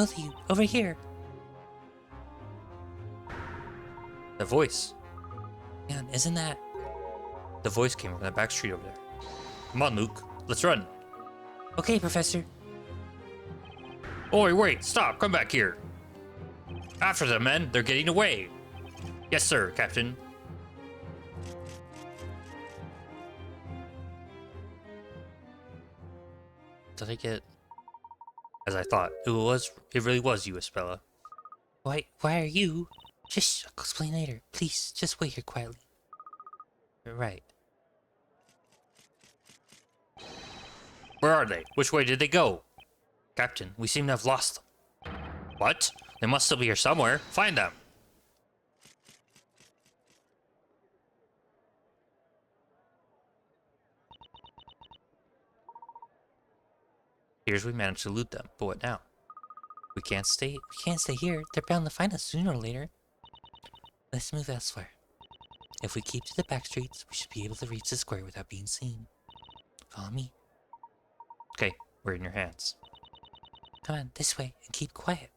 Both of you, over here. The voice. Man, isn't that... The voice came from the back street over there. Come on, Luke. Let's run. Okay, Professor. Oi, wait, stop. Come back here. After them, men. They're getting away. Yes, sir, Captain. Did I get... As I thought. It really was you, Espella. Why are you... Just I'll explain later. Please, just wait here quietly. Right. Where are they? Which way did they go? Captain, we seem to have lost them. What? They must still be here somewhere. Find them. Here's we managed to loot them, but what now? We can't stay here. They're bound to find us sooner or later. Let's move elsewhere. If we keep to the back streets, we should be able to reach the square without being seen. Follow me. Okay, we're in your hands. Come on, this way, and keep quiet.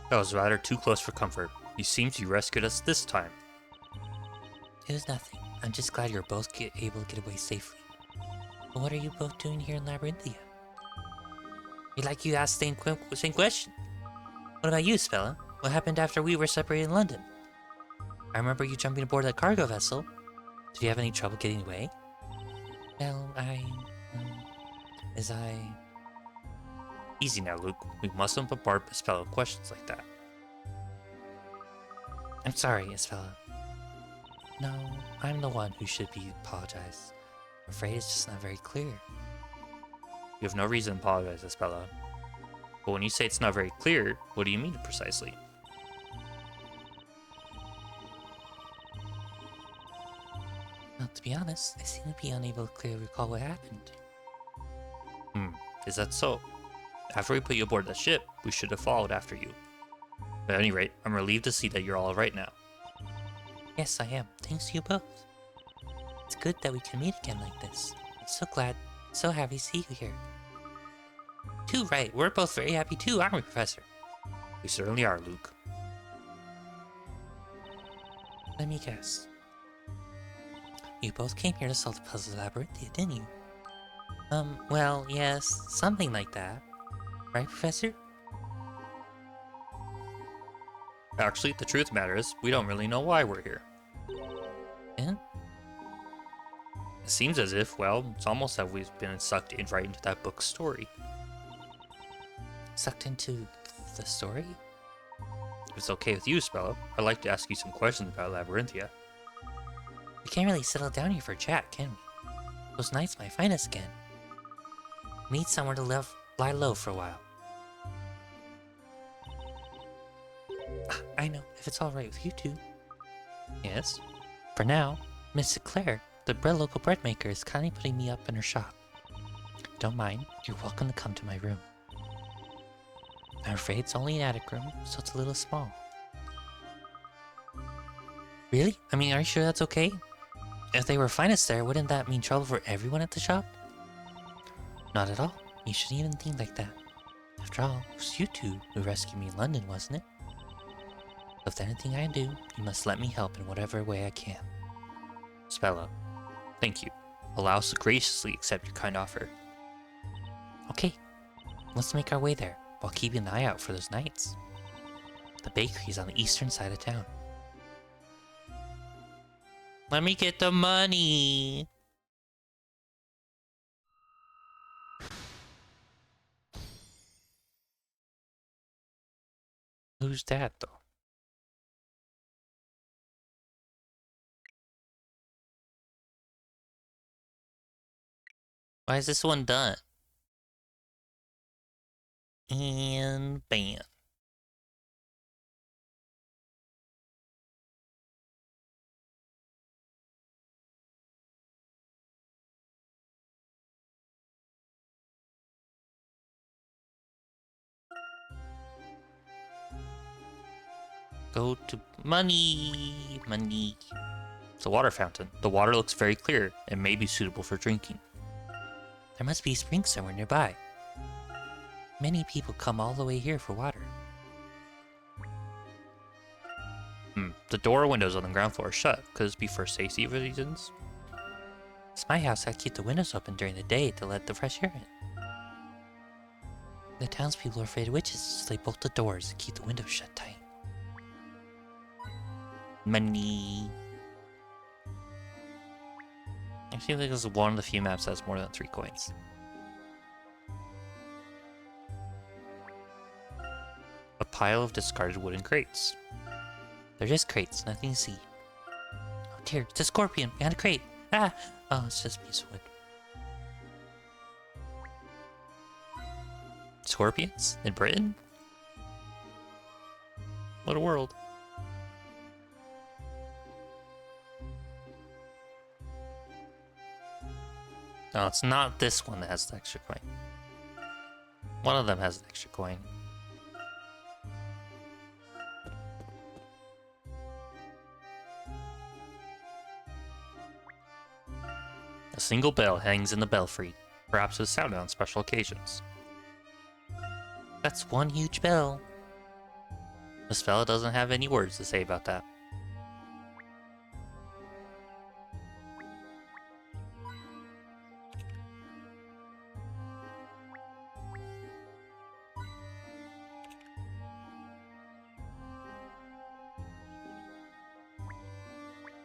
That was rather too close for comfort. You seem to rescued us this time. It was nothing. I'm just glad you're both able to get away safely. But what are you both doing here in Labyrinthia? We'd like you to ask the same question. What about you, Spella? What happened after we were separated in London? I remember you jumping aboard that cargo vessel. Did you have any trouble getting away? Well, Easy now, Luke. We mustn't bombard Espella with questions like that. I'm sorry, Espella. No, I'm the one who should be apologized. I'm afraid it's just not very clear. You have no reason to apologize, Espella. But when you say it's not very clear, what do you mean precisely? Well, to be honest, I seem to be unable to clearly recall what happened. Is that so? After we put you aboard the ship, we should have followed after you. But at any rate, I'm relieved to see that you're all right now. Yes, I am. Thanks to you both. It's good that we can meet again like this. I'm so glad, so happy to see you here. Too right. We're both very happy too, aren't we, Professor? We certainly are, Luke. Let me guess. You both came here to solve the puzzle of Labyrinthia, didn't you? Well, yes, something like that. Right, Professor? Actually, the truth matters, we don't really know why we're here. And? It seems as if, well, it's almost as if we've been sucked in right into that book's story. Sucked into the story? If it's okay with you, Spella, I'd like to ask you some questions about Labyrinthia. We can't really settle down here for a chat, can we? Those nights might find us again. We need somewhere to lie low for a while. I know, if it's alright with you two. Yes? For now, Miss Claire, the local bread maker, is kindly putting me up in her shop. Don't mind, you're welcome to come to my room. I'm afraid it's only an attic room, so it's a little small. Really? I mean, are you sure that's okay? If they were finest there, wouldn't that mean trouble for everyone at the shop? Not at all. You shouldn't even think like that. After all, it was you two who rescued me in London, wasn't it? So if there's anything I can do, you must let me help in whatever way I can. Spella, thank you. Allow us to graciously accept your kind offer. Okay, let's make our way there, while keeping an eye out for those knights. The bakery is on the eastern side of town. Let me get the money! Who's that, though? Why is this one done? And bam. Go to money. Money. It's a water fountain. The water looks very clear and may be suitable for drinking. There must be a spring somewhere nearby. Many people come all the way here for water. The door or windows on the ground floor are shut. Could this be for safety reasons? It's my house. I keep the windows open during the day to let the fresh air in. The townspeople are afraid of witches, so they bolt the doors and keep the windows shut tight. Money. I feel like this is one of the few maps that has more than 3 coins. A pile of discarded wooden crates. They're just crates, nothing to see. Oh dear, it's a scorpion behind a crate. Ah! Oh, it's just a piece of wood. Scorpions? In Britain? What a world. No, it's not this one that has the extra coin. One of them has an extra coin. A single bell hangs in the belfry, perhaps it was sounded on special occasions. That's one huge bell. This fella doesn't have any words to say about that.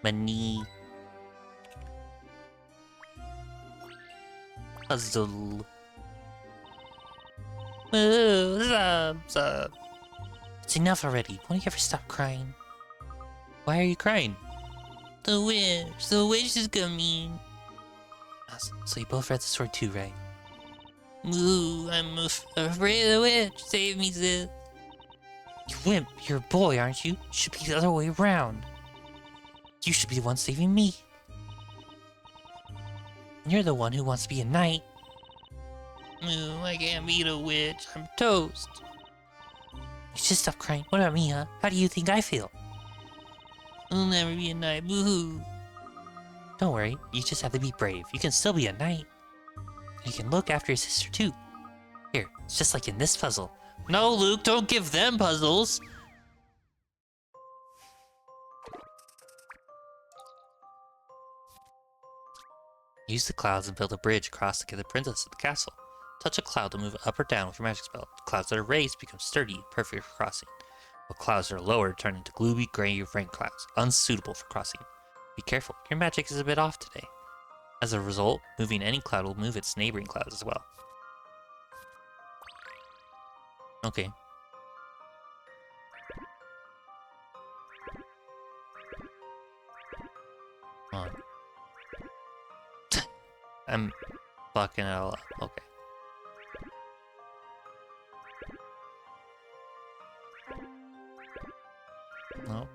Money. Puzzle. Zub. It's enough already. Won't you ever stop crying? Why are you crying? The witch is coming. So you both read the story too, right? Ooh, I'm afraid of the witch. Save me, sis. You wimp, you're a boy, aren't you? Should be the other way around. You should be the one saving me. You're the one who wants to be a knight. Ooh, I can't be the witch. I'm toast. You should stop crying. What about me, huh? How do you think I feel? I'll never be a knight. Boo-hoo. Don't worry. You just have to be brave. You can still be a knight. You can look after your sister, too. Here, it's just like in this puzzle. No, Luke, don't give them puzzles. Use the clouds and build a bridge across to get the princess to the castle. Touch a cloud to move it up or down with your magic spell. The clouds that are raised become sturdy, perfect for crossing. While clouds that are lowered turn into gloomy gray rain clouds, unsuitable for crossing. Be careful, your magic is a bit off today. As a result, moving any cloud will move its neighboring clouds as well. Okay. Come on. I'm fucking it all up. Okay. No.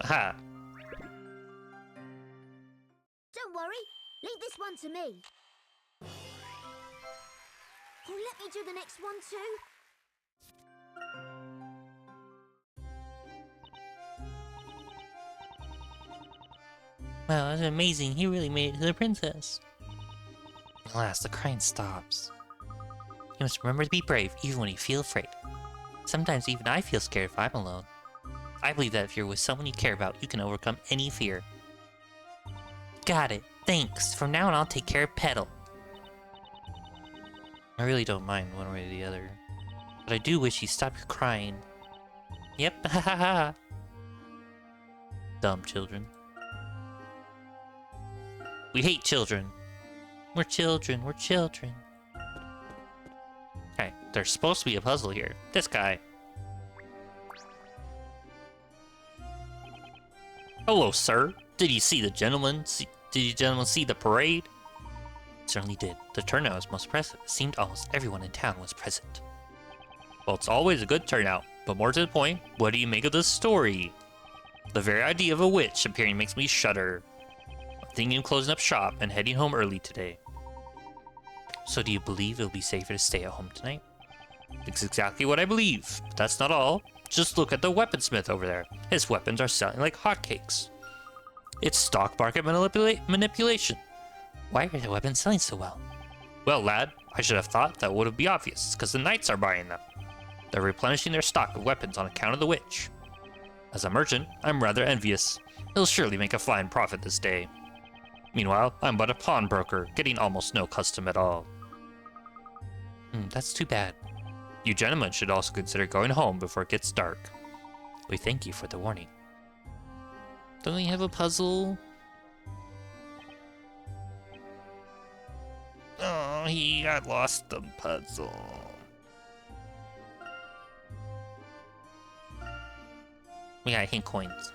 Aha! Don't worry, leave this one to me. Oh, let me do the next one too. Wow, that's amazing. He really made it to the princess. Alas, the crying stops. You must remember to be brave, even when you feel afraid. Sometimes even I feel scared if I'm alone. I believe that if you're with someone you care about, you can overcome any fear. Got it. Thanks. From now on, I'll take care of Petal. I really don't mind one way or the other. But I do wish you stopped your crying. Yep, ha ha ha. Dumb children. We hate children. We're children, we're children. Hey, there's supposed to be a puzzle here. This guy. Hello, sir. Did you see the gentleman? Did you gentlemen see the parade? Certainly did. The turnout was most impressive. It seemed almost everyone in town was present. Well, it's always a good turnout, but more to the point, what do you make of this story? The very idea of a witch appearing makes me shudder. I'm thinking of closing up shop and heading home early today. So do you believe it'll be safer to stay at home tonight? It's exactly what I believe, but that's not all. Just look at the weaponsmith over there. His weapons are selling like hotcakes. It's stock market manipulation. Why are the weapons selling so well? Well, lad, I should have thought that would be obvious, because the knights are buying them. They're replenishing their stock of weapons on account of the witch. As a merchant, I'm rather envious. He'll surely make a fine profit this day. Meanwhile, I'm but a pawnbroker, getting almost no custom at all. That's too bad. You gentlemen should also consider going home before it gets dark. We thank you for the warning. Don't we have a puzzle? Oh, I lost the puzzle. We got hint coins.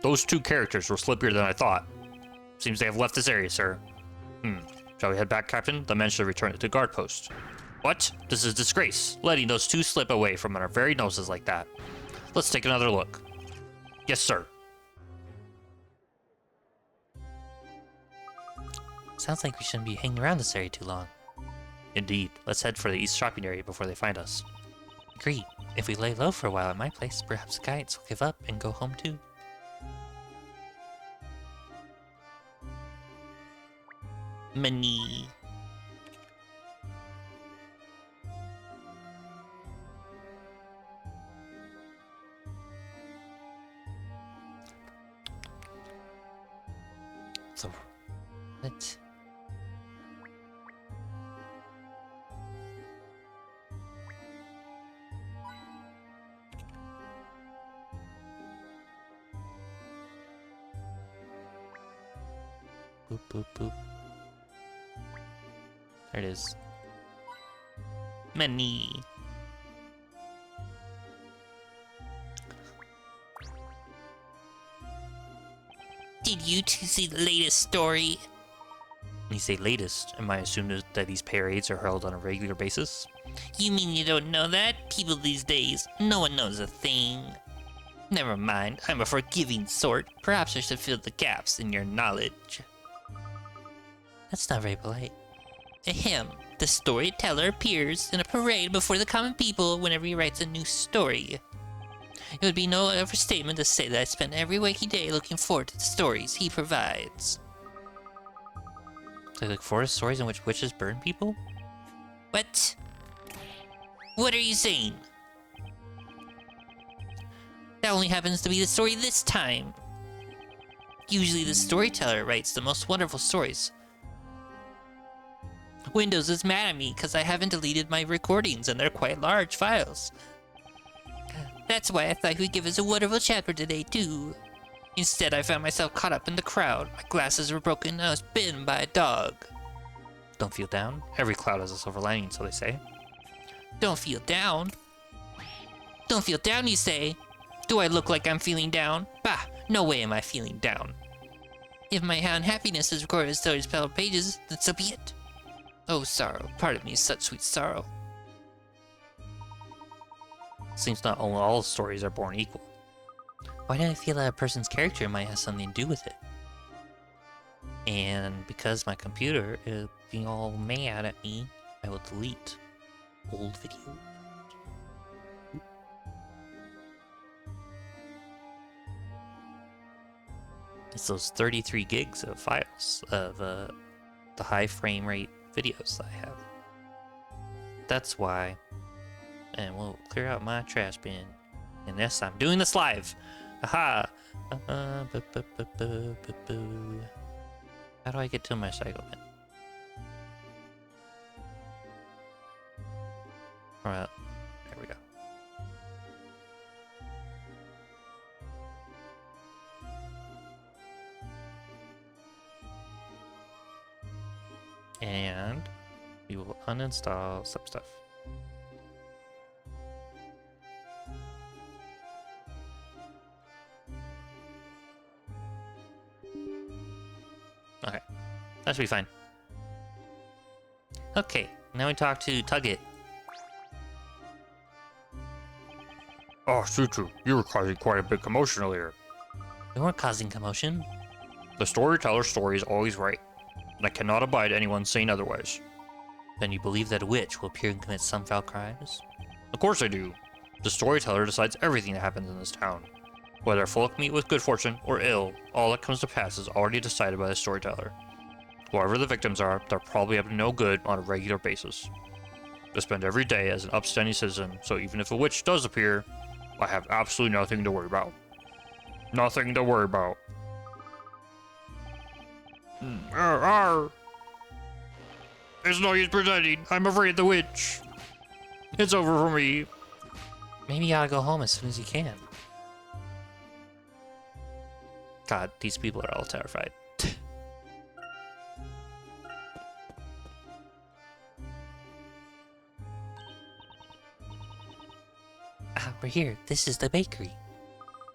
Those two characters were slippier than I thought. Seems they have left this area, sir. Shall we head back, Captain? The men should return to the guard post. What? This is disgrace, letting those two slip away from our very noses like that. Let's take another look. Yes, sir. Sounds like we shouldn't be hanging around this area too long. Indeed. Let's head for the east shopping area before they find us. Agreed. If we lay low for a while at my place, perhaps the guides will give up and go home too. Money. So, what? Boop, boop, boop. There it is. Money. Did you two see the latest story? When you say latest, am I assuming that these parades are held on a regular basis? You mean you don't know that? People these days, no one knows a thing. Never mind, I'm a forgiving sort. Perhaps I should fill the gaps in your knowledge. That's not very polite. Ahem. The storyteller appears in a parade before the common people whenever he writes a new story. It would be no overstatement to say that I spend every waking day looking forward to the stories he provides. So you look forward to stories in which witches burn people? What? What are you saying? That only happens to be the story this time. Usually the storyteller writes the most wonderful stories. Windows is mad at me because I haven't deleted my recordings and they're quite large files. That's why I thought he'd give us a wonderful chapter today, too. Instead, I found myself caught up in the crowd. My glasses were broken and I was bitten by a dog. Don't feel down. Every cloud has a silver lining, so they say. Don't feel down? Don't feel down, you say? Do I look like I'm feeling down? Bah, no way am I feeling down. If my unhappiness is recorded as stories per pages, then so be it. Oh, sorrow, pardon me, such sweet sorrow. Seems not all stories are born equal. Why do I feel that a person's character might have something to do with it? And because my computer is being all mad at me, I will delete old videos. It's those 33 gigs of files of the high frame rate videos that I have. That's why. And we'll clear out my trash bin. And yes, I'm doing this live. Aha! How do I get to my cycle bin? Alright, there we go. And we will uninstall some stuff. Okay, that should be fine. Okay, now we talk to Tugget. Oh, Suchu, you were causing quite a big commotion earlier. We weren't causing commotion. The storyteller's story is always right, and I cannot abide anyone saying otherwise. Then you believe that a witch will appear and commit some foul crimes? Of course I do. The storyteller decides everything that happens in this town. Whether folk meet with good fortune or ill, all that comes to pass is already decided by the storyteller. Whoever the victims are, they're probably up to no good on a regular basis. I spend every day as an upstanding citizen, so even if a witch does appear, I have absolutely nothing to worry about. Nothing to worry about. Arr! It's no use pretending. I'm afraid of the witch. It's over for me. Maybe you ought to go home as soon as you can. God, these people are all terrified. We're here. This is the bakery.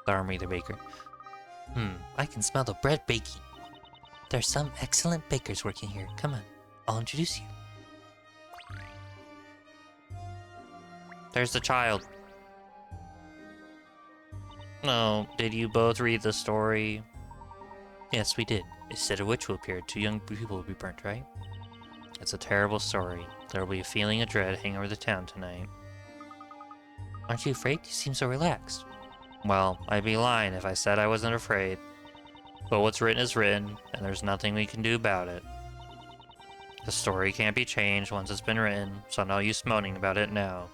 Armory the baker. I can smell the bread baking. There's some excellent bakers working here. Come on, I'll introduce you. There's the child. Oh, did you both read the story? Yes, we did. It said a witch will appear, 2 young people will be burnt, right? It's a terrible story. There will be a feeling of dread hanging over the town tonight. Aren't you afraid? You seem so relaxed. Well, I'd be lying if I said I wasn't afraid. But what's written is written, and there's nothing we can do about it. The story can't be changed once it's been written, so no use moaning about it now.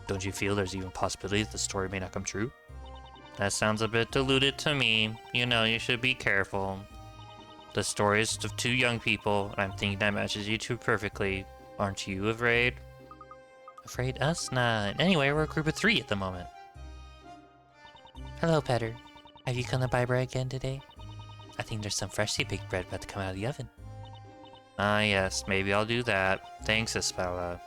Don't you feel there's even a possibility that the story may not come true? That sounds a bit diluted to me. You know, you should be careful. The story is of 2 young people, and I'm thinking that matches you 2 perfectly. Aren't you afraid? Afraid us? Nah. Anyway, we're a group of 3 at the moment. Hello, Petter. Have you come to buy bread again today? I think there's some freshly baked bread about to come out of the oven. Ah, yes. Maybe I'll do that. Thanks, Isabella.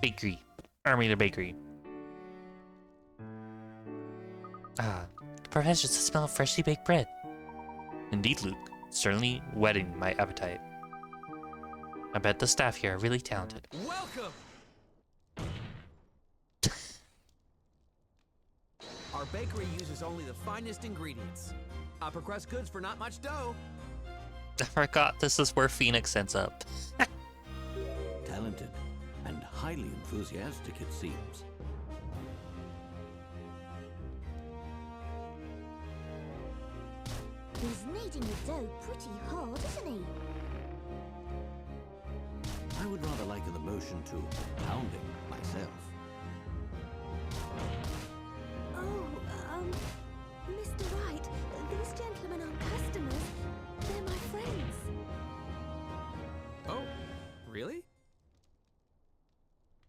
Bakery. Army to bakery. Ah, the professor the smell of freshly baked bread. Indeed, Luke. Certainly whetting my appetite. I bet the staff here are really talented. Welcome! Our bakery uses only the finest ingredients. Upper crust goods for not much dough. I forgot this is where Phoenix ends up. Talented and highly enthusiastic, it seems. He's kneading the dough pretty hard, isn't he? I would rather liken the motion to pounding myself. Oh, Mr. Wright, these gentlemen aren't customers. They're my friends. Oh, really?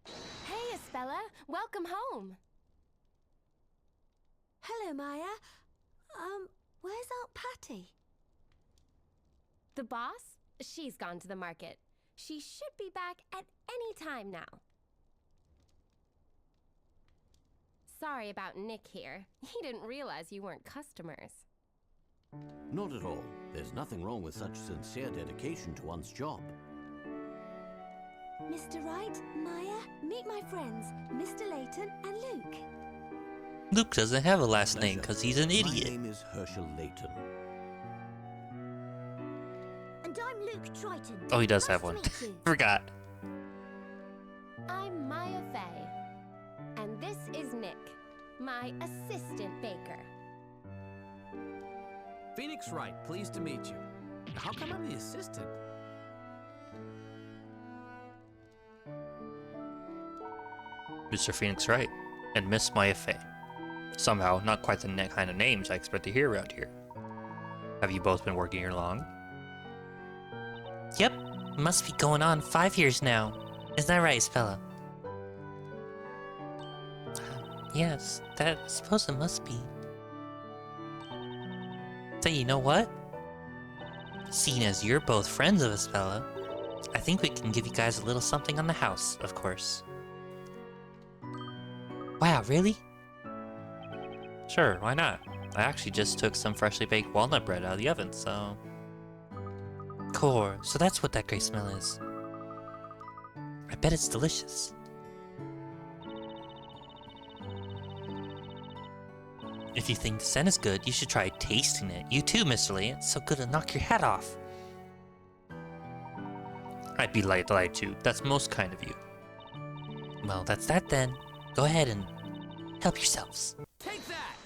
Hey, Isabella. Welcome home. Hello, Maya. Where's Aunt Patty? The boss? She's gone to the market. She should be back at any time now. Sorry about Nick here. He didn't realize you weren't customers. Not at all. There's nothing wrong with such sincere dedication to one's job. Mr. Wright, Maya, meet my friends, Mr. Layton and Luke. Luke doesn't have a last name Pleasure. because he's an My idiot. name is Herschel Layton. And I'm Luke Triton. Oh, he does Nice have to one. meet you. Forgot. I'm Maya Fey. And this is Nick, my assistant baker. Phoenix Wright, pleased to meet you. How come I'm the assistant? Mr. Phoenix Wright and Miss Maya Fey. Somehow, not quite the kind of names I expect to hear around here. Have you both been working here long? Yep. Must be going on 5 years now. Isn't that right, Isabella? Yes, that I suppose it must be. So you know what? Seeing as you're both friends of Isabella, I think we can give you guys a little something on the house, of course. Wow, really? Sure, why not? I actually just took some freshly baked walnut bread out of the oven, so... Core, so that's what that great smell is. I bet it's delicious. If you think the scent is good, you should try tasting it. You too, Mr. Layton. It's so good to knock your head off. I'd be delighted to. That's most kind of you. Well, that's that then. Go ahead and help yourselves. Take that!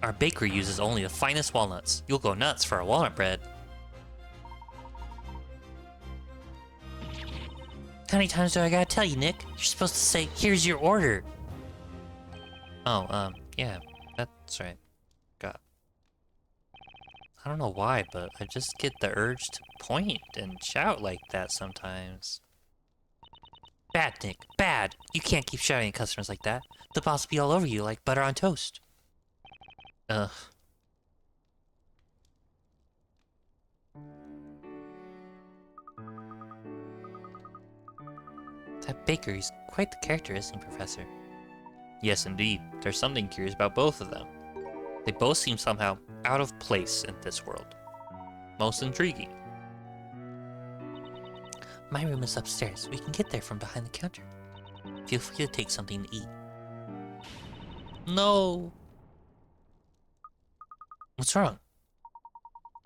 Our bakery uses only the finest walnuts. You'll go nuts for our walnut bread. How many times do I gotta tell you, Nick? You're supposed to say, here's your order. Oh, yeah, that's right. God. I don't know why, but I just get the urge to point and shout like that sometimes. Bad, Nick. Bad. You can't keep shouting at customers like that. The boss will be all over you like butter on toast. Ugh. That bakery's quite the character, isn't he, Professor? Yes, indeed. There's something curious about both of them. They both seem somehow out of place in this world. Most intriguing. My room is upstairs. We can get there from behind the counter. Feel free to take something to eat. No! What's wrong?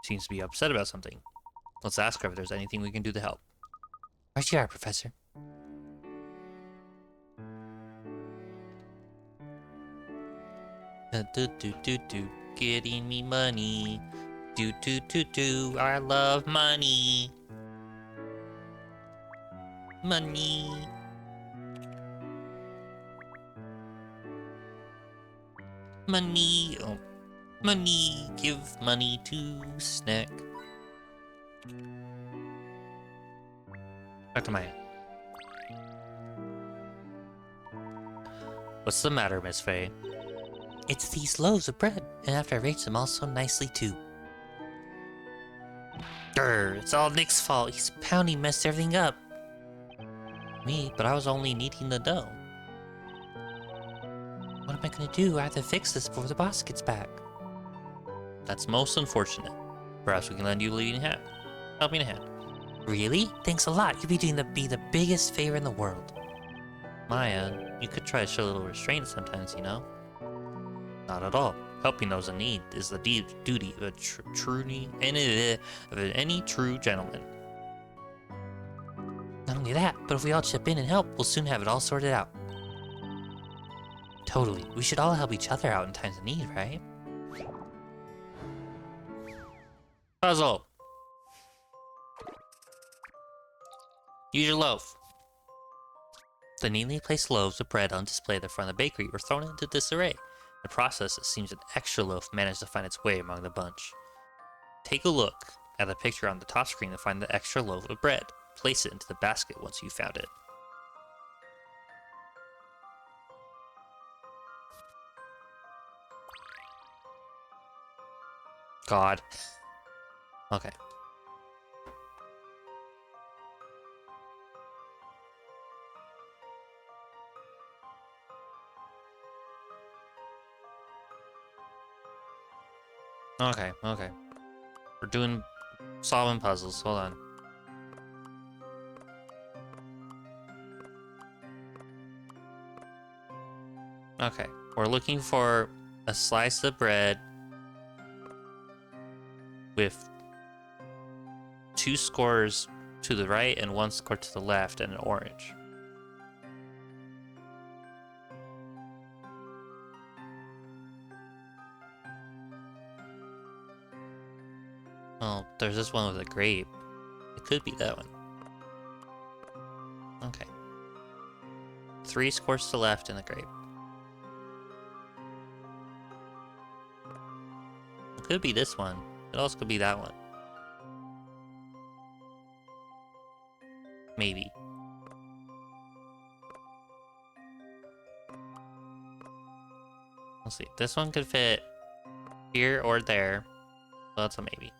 Seems to be upset about something. Let's ask her if there's anything we can do to help. Right you are, Professor. Do, getting me money. Do, I love money. Money. Money. Oh. Money. Give money to Snack. Back to Maya. What's the matter, Miss Faye? It's these loaves of bread, and after I arranged them all so nicely too. Grr, it's all Nick's fault. He's pounding messed everything up. Me, but I was only kneading the dough. What am I gonna do? I have to fix this before the boss gets back. That's most unfortunate. Perhaps we can lend you a leading hand. Helping hand. Really? Thanks a lot. You'll be doing the biggest favor in the world. Maya, you could try to show a little restraint sometimes, you know? Not at all. Helping those in need is the duty of any true gentleman. Not only that, but if we all chip in and help, we'll soon have it all sorted out. Totally. We should all help each other out in times of need, right? Puzzle. Use your loaf. The neatly placed loaves of bread on display at the front of the bakery were thrown into disarray. In the process, it seems an extra loaf managed to find its way among the bunch. Take a look at the picture on the top screen to find the extra loaf of bread. Place it into the basket once you found it. God. Okay. Okay. We're doing solving puzzles. Hold on. Okay. We're looking for a slice of bread with 2 scores to the right and 1 score to the left and an orange. Oh, there's this one with a grape. It could be that one. Okay. 3 scores to the left and a grape. It could be this one. It also could be that one. Maybe. Let's see. This one could fit here or there. So that's a maybe.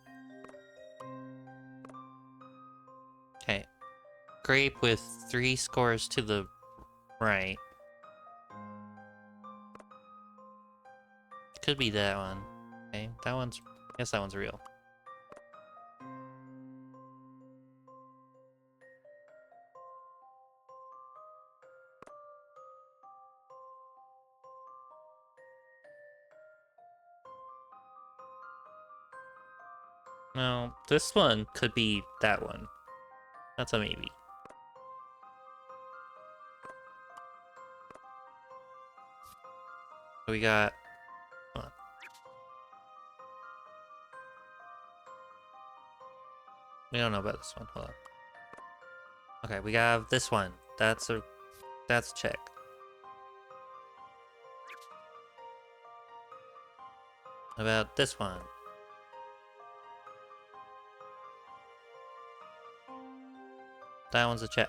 Okay. grape with 3 scores to the right. Could be that one. Okay, that one's... I guess that one's real. No, this one could be that one. That's a maybe. We got... Hold on. We don't know about this one. Hold on. Okay, we have this one. That's a check. About this one. That one's a check.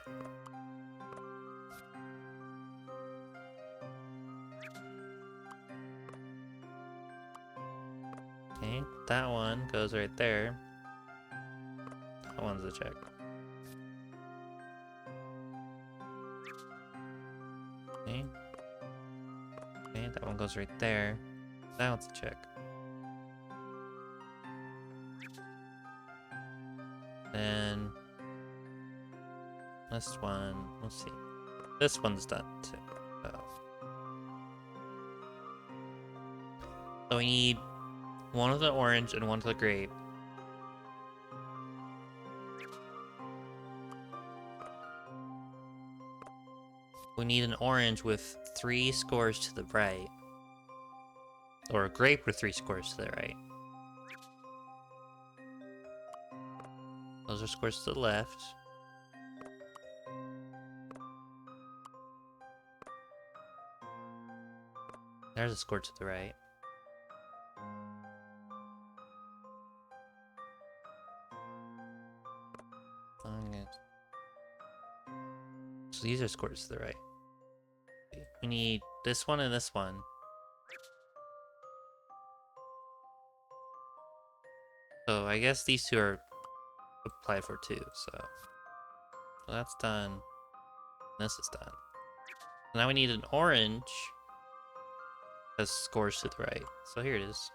Okay, that one goes right there. That one's a check. Okay. Okay, that one goes right there. That one's a check. Then this one, let's see. This one's done too. So we need one of the orange and one of the grape. We need an orange with 3 scores to the right. Or a grape with 3 scores to the right. Those are scores to the left. There's a score to the right. So these are scores to the right. We need this one and this one. So I guess these two are applied for too, so that's done. This is done. Now we need an orange that scores to the right. So here it is.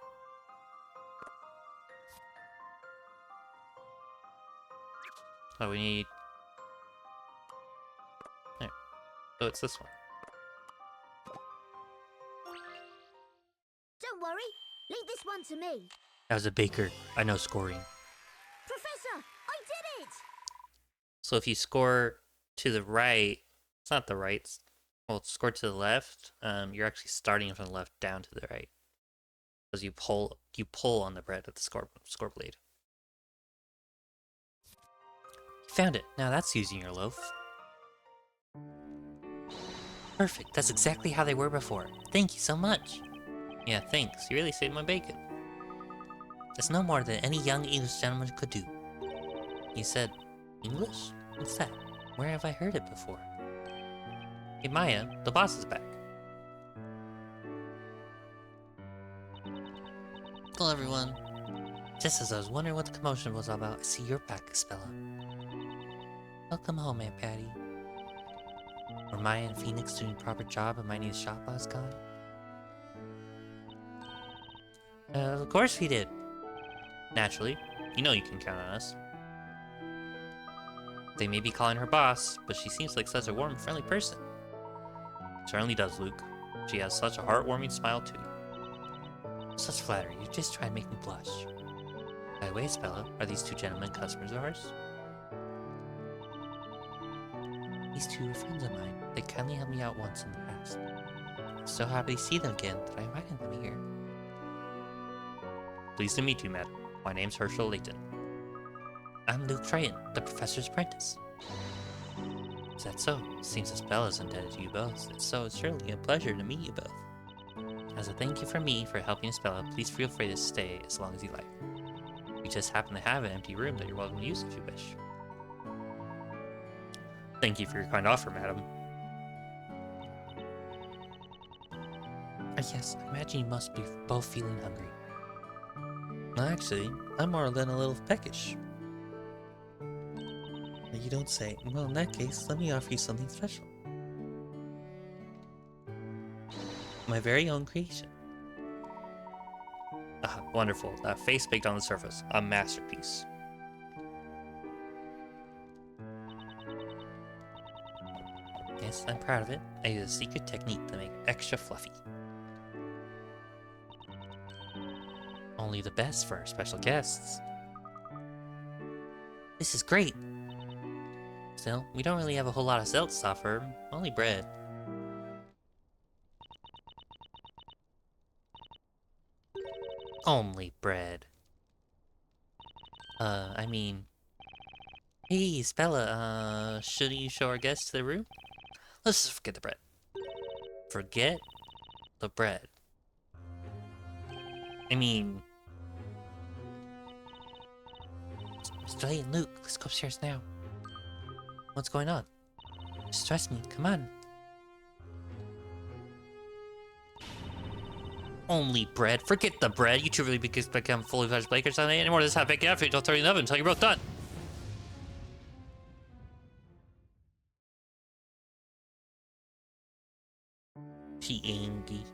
Oh, we need... There. So it's this one. Don't worry. Leave this one to me. As a baker, I know scoring. Professor, I did it! So if you score to the right, it's not the right, well, score to the left, you're actually starting from the left down to the right. Because you pull on the bread at the score blade. Found it. Now that's using your loaf. Perfect. That's exactly how they were before. Thank you so much. Yeah, thanks. You really saved my bacon. It's no more than any young English gentleman could do. He said, English? What's that? Where have I heard it before? Hey Maya, the boss is back. Hello everyone. Just as I was wondering what the commotion was all about, I see you're back, Espella. Welcome home, Aunt Patty. Were Maya and Phoenix doing a proper job of minding the shop while I was gone? Of course we did. Naturally. You know you can count on us. They may be calling her boss, but she seems like such a warm and friendly person. Certainly does, Luke. She has such a heartwarming smile, too. Such flattery. You just try and make me blush. By the way, Spella, are these two gentlemen customers of ours? These two are friends of mine. They kindly helped me out once in the past. I'm so happy to see them again that I invited them here. Pleased to meet you, madam. My name's Herschel Layton. I'm Luke Triton, the professor's apprentice. Is that so? Seems as Bella's indebted to you both, and so it's surely a pleasure to meet you both. As a thank you from me for helping Spella, please feel free to stay as long as you like. We just happen to have an empty room that you're welcome to use if you wish. Thank you for your kind offer, madam. Yes, I imagine you must be both feeling hungry. Well, actually, I'm more than a little peckish. You don't say. Well, in that case, let me offer you something special. My very own creation. Ah, wonderful. A face baked on the surface. A masterpiece. Yes, I'm proud of it. I use a secret technique to make it extra fluffy. Only the best for our special guests. This is great! Still, we don't really have a whole lot of else to offer. Only bread. Only bread. I mean... Hey, Spella, shouldn't you show our guests to the room? Let's just forget the bread. Forget the bread. I mean... Mr. Layton, Luke, let's go upstairs now. What's going on? Just trust me, come on. Only bread? Forget the bread. You two really become fully fledged bakers on it anymore. This is how big it after you don't throw it in the oven until you're both done. She angry.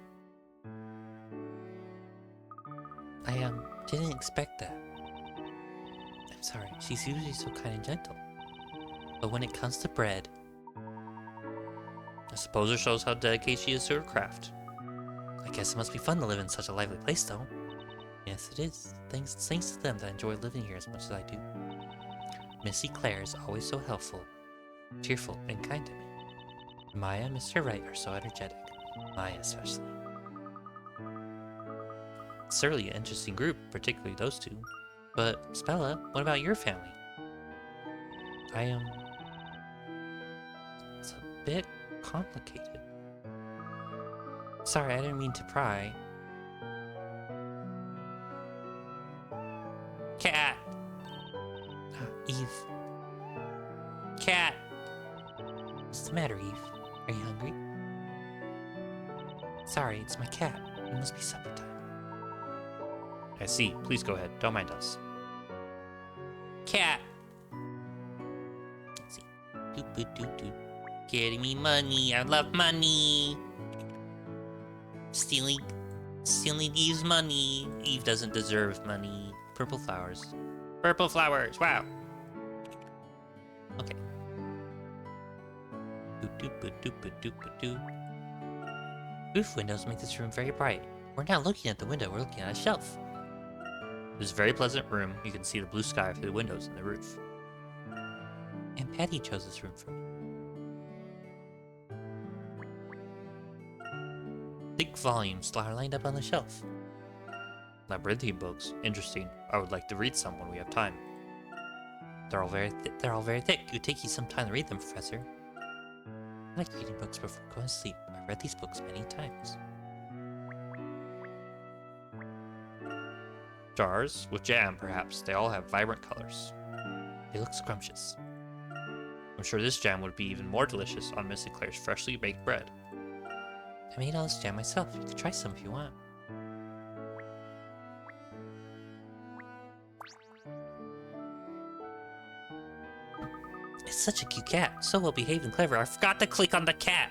I didn't expect that. I'm sorry, she's usually so kind and gentle. But when it comes to bread... I suppose it shows how dedicated she is to her craft. I guess it must be fun to live in such a lively place, though. Yes, it is. Thanks to them that I enjoy living here as much as I do. Missy Claire is always so helpful, cheerful, and kind to me. Maya and Mr. Wright are so energetic. Maya especially. It's certainly an interesting group, particularly those two. But, Spella, what about your family? It's a bit complicated. Sorry, I didn't mean to pry. Cat! Eve. Cat! What's the matter, Eve? Are you hungry? Sorry, it's my cat. It must be supper time. I see. Please go ahead. Don't mind us. Cat! Let's see. Doop doop doop doop. Getting me money. I love money. Stealing Eve's money. Eve doesn't deserve money. Purple flowers. Purple flowers. Wow. Okay. Doop doop doop doop doop doop. Roof windows make this room very bright. We're not looking at the window. We're looking at a shelf. This is a very pleasant room. You can see the blue sky through the windows and the roof. And Patty chose this room for me. Thick volumes are lined up on the shelf. Labyrinthian books. Interesting. I would like to read some when we have time. They're all very thick. It would take you some time to read them, Professor. I like reading books before going to sleep. I've read these books many times. Jars with jam, perhaps. They all have vibrant colors. They look scrumptious. I'm sure this jam would be even more delicious on Missy Claire's freshly baked bread. I made all this jam myself. You could try some if you want. It's such a cute cat. So well behaved and clever. I forgot to click on the cat.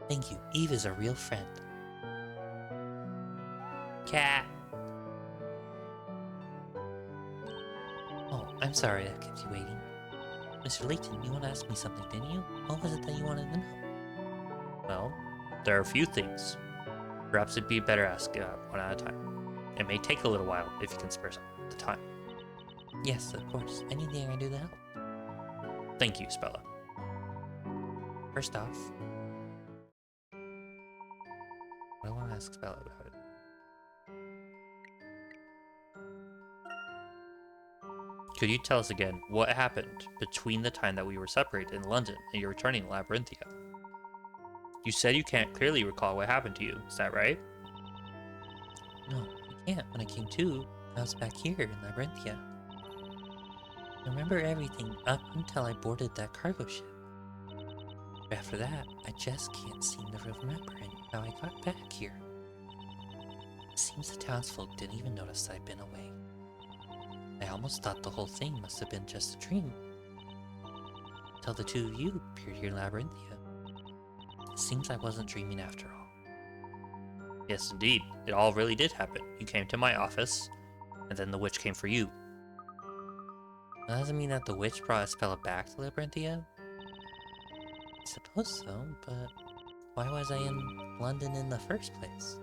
Thank you. Eve is a real friend. Cat. Oh, I'm sorry I kept you waiting. Mr. Layton, you want to ask me something, didn't you? What was it that you wanted to know? Well, there are a few things. Perhaps it'd be better ask one at a time. It may take a little while if you can spare the time. Yes, of course. Anything I can do to help. Thank you, Spella. First off, I want to ask Spella about it. Could you tell us again what happened between the time that we were separated in London and your returning to Labyrinthia? You said you can't clearly recall what happened to you, is that right? No, I can't. When I came to, I was back here in Labyrinthia. I remember everything up until I boarded that cargo ship. But after that, I just can't seem to remember how I got back here. It seems the townsfolk didn't even notice that I'd been away. I almost thought the whole thing must have been just a dream. Till the two of you appeared here in Labyrinthia. It seems I wasn't dreaming after all. Yes, indeed. It all really did happen. You came to my office, and then the witch came for you. That doesn't mean that the witch brought Espella back to Labyrinthia. I suppose so, but why was I in London in the first place?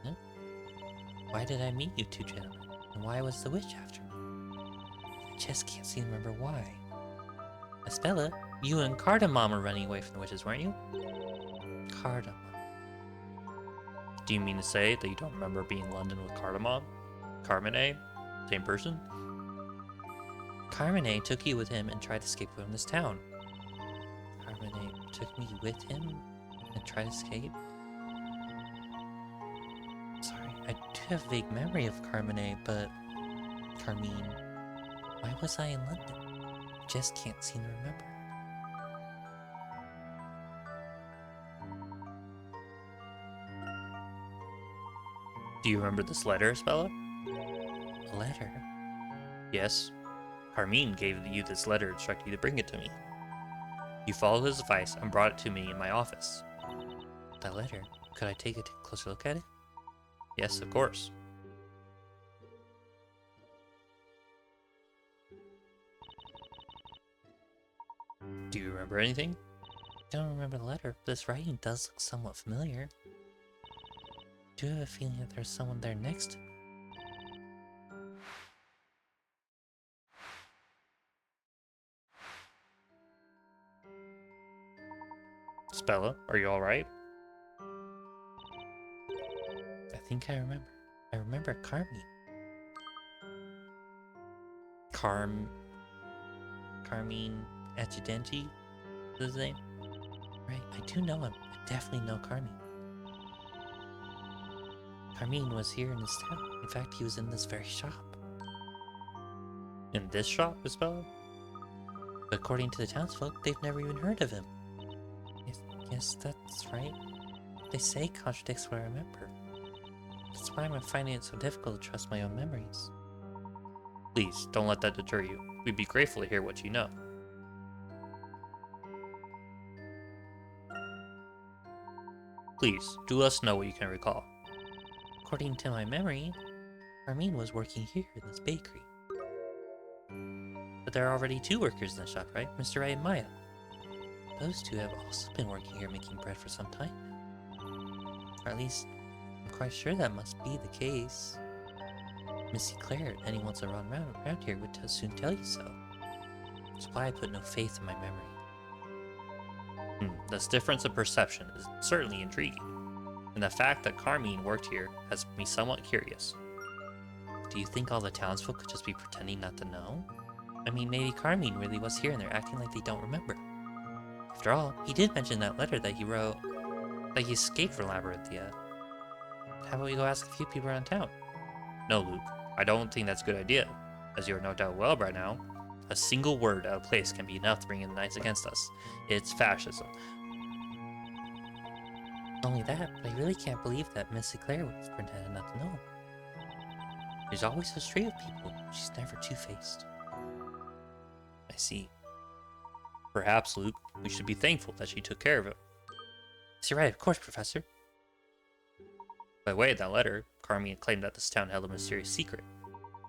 Huh? Why did I meet you two gentlemen? And why was the witch after me? I just can't seem to remember why. Espella, you and Cardamom were running away from the witches, weren't you? Cardamom. Do you mean to say that you don't remember being in London with Cardamom? Carmine? Same person? Carmine took you with him and tried to escape from this town. Carmine took me with him and tried to escape? Sorry, I do have a vague memory of Carmine, but... Carmine. Why was I in London? I just can't seem to remember. Do you remember this letter, Espella? A letter? Yes. Carmine gave you this letter instructing you to bring it to me. You followed his advice and brought it to me in my office. That letter? Could I take a closer look at it? Yes, of course. Do you remember anything? I don't remember the letter, but this writing does look somewhat familiar. I do have a feeling that there's someone there next to me. Spella, are you alright? I think I remember. I remember Carmine. Carmine Accidenti is his name? Right, I do know him. I definitely know Carmine. Carmine was here in this town. In fact, he was in this very shop. In this shop, Spella? But according to the townsfolk, they've never even heard of him. Yes, that's right. What they say contradicts what I remember. That's why I'm finding it so difficult to trust my own memories. Please, don't let that deter you. We'd be grateful to hear what you know. Please, do let us know what you can recall. According to my memory, Carmine was working here in this bakery. But there are already two workers in the shop, right? Mr. Wright and Maya. Those two have also been working here making bread for some time. Or at least, I'm quite sure that must be the case. Missy Claire, anyone's around here would soon tell you so. That's why I put no faith in my memory. This difference of perception is certainly intriguing, and the fact that Carmine worked here has me somewhat curious. Do you think all the townsfolk could just be pretending not to know? I mean, maybe Carmine really was here and they're acting like they don't remember. After all, he did mention that letter that he wrote, that he escaped from Labyrinthia. How about we go ask a few people around town? No, Luke, I don't think that's a good idea. As you are no doubt well by now, a single word out of place can be enough to bring in the Knights against us. It's fascism. Not only that, but I really can't believe that Miss Claire was pretending not to know. There's always a stray of people. She's never two-faced. I see. Perhaps, Luke, we should be thankful that she took care of it. Yes, you're right, of course, Professor. By the way of that letter, Carmine claimed that this town held a mysterious secret.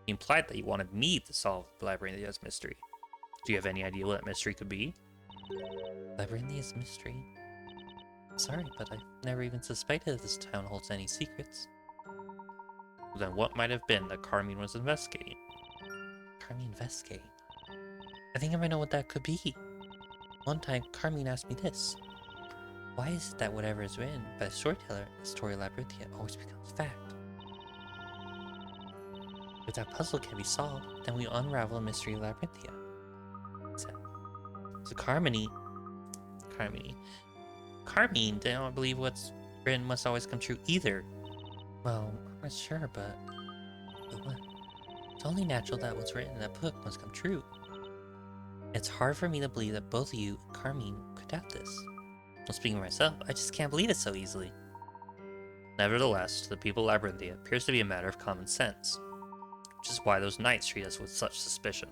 He implied that he wanted me to solve the Labyrinthia's mystery. Do you have any idea what that mystery could be? Labyrinthia's mystery? Sorry, but I've never even suspected that this town holds any secrets. Then what might have been that Carmine was investigating? Carmine investigating? I think I might know what that could be. One time, Carmine asked me this. Why is it that whatever is written by the storyteller in the story of Labyrinthia always becomes fact? If that puzzle can be solved, then we unravel the mystery of Labyrinthia. So Carmine didn't believe what's written must always come true either. Well, I'm not sure, but what? It's only natural that what's written in that book must come true. It's hard for me to believe that both of you and Carmine could doubt this. Well, speaking of myself, I just can't believe it so easily. Nevertheless, to the people of Labyrinthia, it appears to be a matter of common sense. which is why those knights treat us with such suspicion.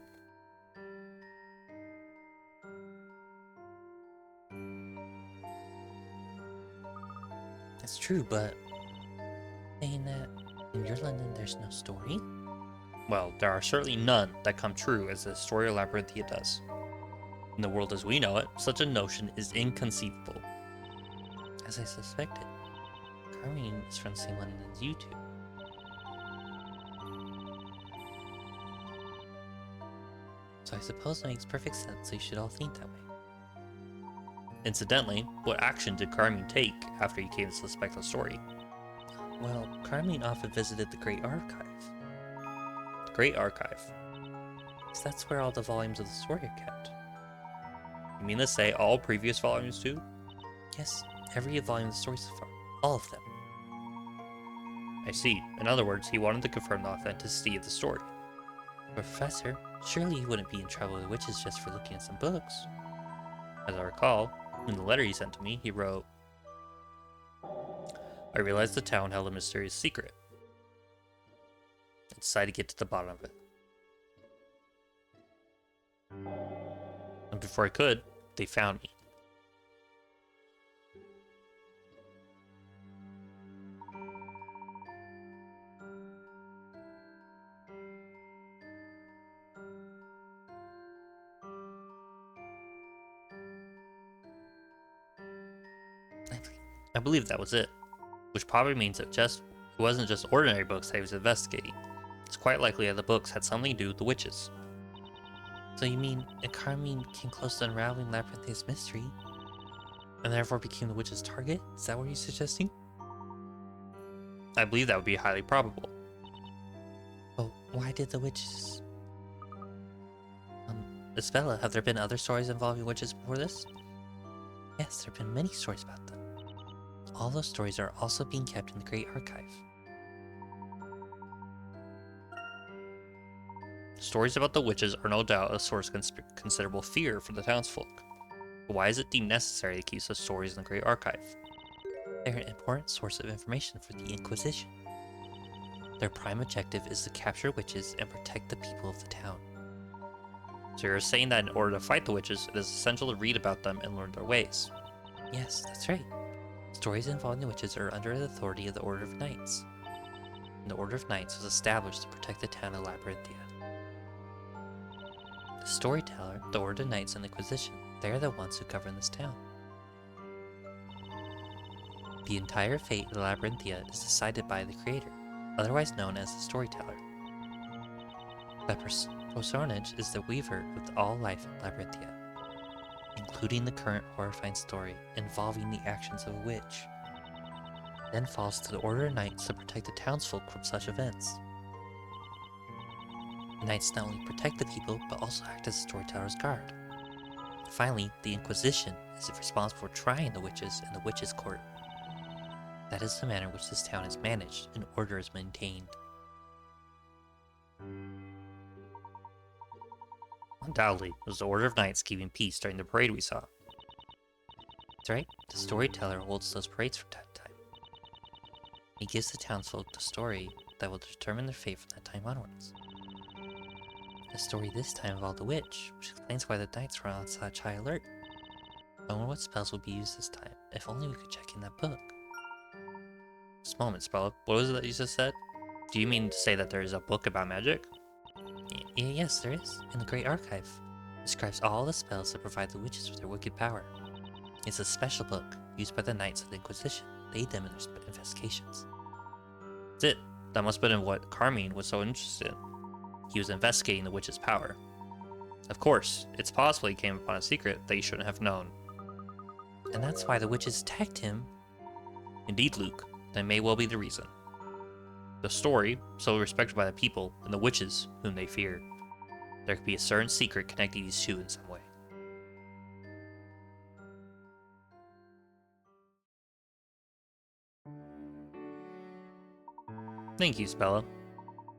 That's true, but saying that in your London there's no story? Well, there are certainly none that come true as the story of Labyrinthia does. In the world as we know it, such a notion is inconceivable. As I suspected, Carmine is from the same London as you two. So I suppose it makes perfect sense, so you should all think that way. Incidentally, what action did Carmine take after he came to suspect the story? Well, Carmine often visited the Great Archive. The Great Archive. So that's where all the volumes of the story are kept. You mean to say all previous volumes too? Yes, every volume of the story so far. All of them. I see. In other words, he wanted to confirm the authenticity of the story. Professor, surely you wouldn't be in trouble with witches just for looking at some books. As I recall, in the letter he sent to me, he wrote, I realized the town held a mysterious secret. I decided to get to the bottom of it. And before I could, they found me. I believe that was it, which probably means it wasn't just ordinary books that he was investigating. It's quite likely that the books had something to do with the witches. So you mean Carmine came close to unraveling Labyrinthia's mystery, and therefore became the witch's target? Is that what you're suggesting? I believe that would be highly probable. Well, why did the witches... Isabella, have there been other stories involving witches before this? Yes, there have been many stories about them. All those stories are also being kept in the Great Archive. Stories about the witches are no doubt a source of considerable fear for the townsfolk. But why is it deemed necessary to keep such stories in the Great Archive? They're an important source of information for the Inquisition. Their prime objective is to capture witches and protect the people of the town. So you're saying that in order to fight the witches, it is essential to read about them and learn their ways. Yes, that's right. Stories involving the witches are under the authority of the Order of Knights. And the Order of Knights was established to protect the town of Labyrinthia. The storyteller, the Order of Knights, and the Inquisition, they are the ones who govern this town. The entire fate of Labyrinthia is decided by the Creator, otherwise known as the Storyteller. That personage is the weaver of all life in Labyrinthia, including the current horrifying story involving the actions of a witch. It then falls to the Order of Knights to protect the townsfolk from such events. The Knights not only protect the people, but also act as the storyteller's guard. Finally, the Inquisition is responsible for trying the witches in the witches' court. That is the manner in which this town is managed and order is maintained. Undoubtedly, it was the Order of Knights keeping peace during the parade we saw. That's right, the storyteller holds those parades from time to time. He gives the townsfolk the story that will determine their fate from that time onwards. The story this time involved a witch, which explains why the knights were on such high alert. I wonder what spells will be used this time. If only we could check in that book. Just a moment, Spella. What was it that you just said? Do you mean to say that there is a book about magic? Yes, there is. In the Great Archive. It describes all the spells that provide the witches with their wicked power. It's a special book, used by the Knights of the Inquisition to aid them in their investigations. That's it. That must have been what Carmine was so interested in. He was investigating the witch's power. Of course, it's possible he came upon a secret that he shouldn't have known. And that's why the witches attacked him. Indeed, Luke, that may well be the reason. The story, so respected by the people, and the witches, whom they feared. There could be a certain secret connecting these two in some way. Thank you, Spella.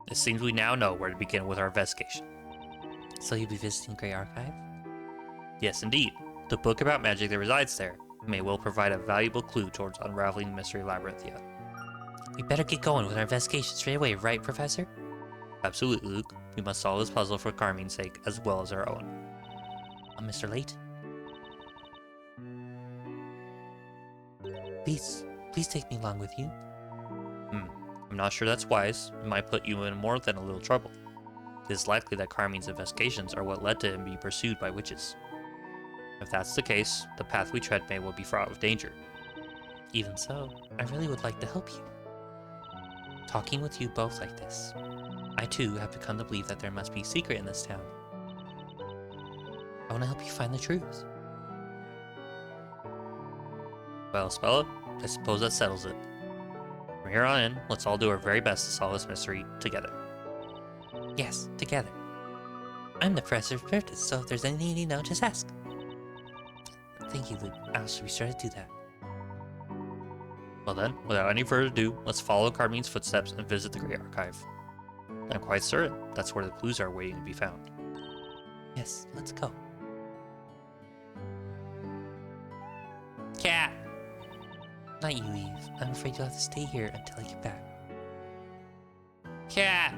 It seems we now know where to begin with our investigation. So you'll be visiting Great Archive? Yes, indeed. The book about magic that resides there may well provide a valuable clue towards unraveling the mystery of Labyrinthia. We better get going with our investigation straight away, right, Professor? Absolutely, Luke. We must solve this puzzle for Carmine's sake, as well as our own. Mr. Layton? Please take me along with you. I'm not sure that's wise. It might put you in more than a little trouble. It is likely that Carmine's investigations are what led to him being pursued by witches. If that's the case, the path we tread may well be fraught with danger. Even so, I really would like to help you. Talking with you both like this, I too have become to believe that there must be a secret in this town. I want to help you find the truth. Well, Spella, I suppose that settles it. From here on in, let's all do our very best to solve this mystery together. Yes, together. I'm the Professor of Spiritus, so if there's anything you need to know, just ask. Thank you, Luke. I shall be sure to do that. Well then, without any further ado, let's follow Carmine's footsteps and visit the Great Archive. I'm quite certain that's where the clues are waiting to be found. Yes, let's go. Cat! Not you, Eve. I'm afraid you'll have to stay here until I get back. Cat!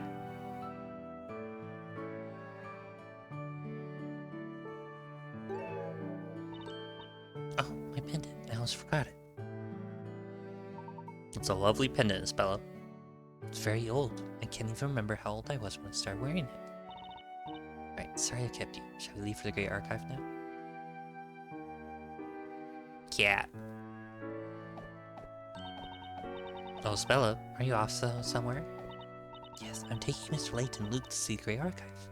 Oh, my pendant. I almost forgot it. It's a lovely pendant, Spella. It's very old. I can't even remember how old I was when I started wearing it. Right, sorry I kept you. Shall we leave for the Great Archive now? Cat. Oh, Spella, are you off somewhere? Yes, I'm taking Mr. Layton and Luke to see the Great Archive.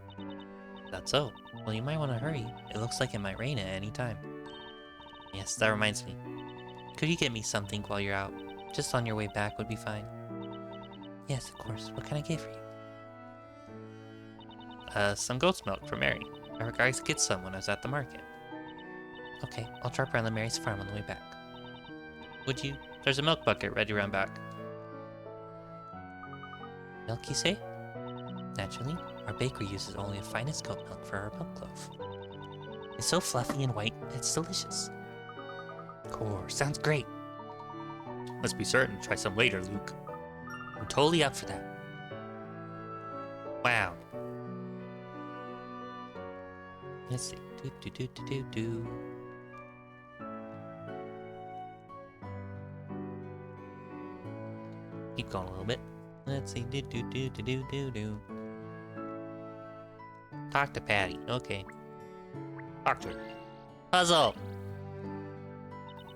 That's so. Well, you might want to hurry. It looks like it might rain at any time. Yes, that reminds me. Could you get me something while you're out? Just on your way back would be fine. Yes, of course. What can I get for you? Some goat's milk for Mary. I forgot to get some when I was at the market. Okay, I'll drop around the Mary's farm on the way back. Would you? There's a milk bucket ready around back. Milk, you say? Naturally, our bakery uses only the finest goat milk for our milk loaf. It's so fluffy and white, it's delicious. Cool, sounds great. Let's be certain to try some later, Luke. I'm totally up for that. Wow. Let's see. Do. Keep going a little bit. Let's see. Do. Talk to Patty. Okay. Talk to her. Puzzle!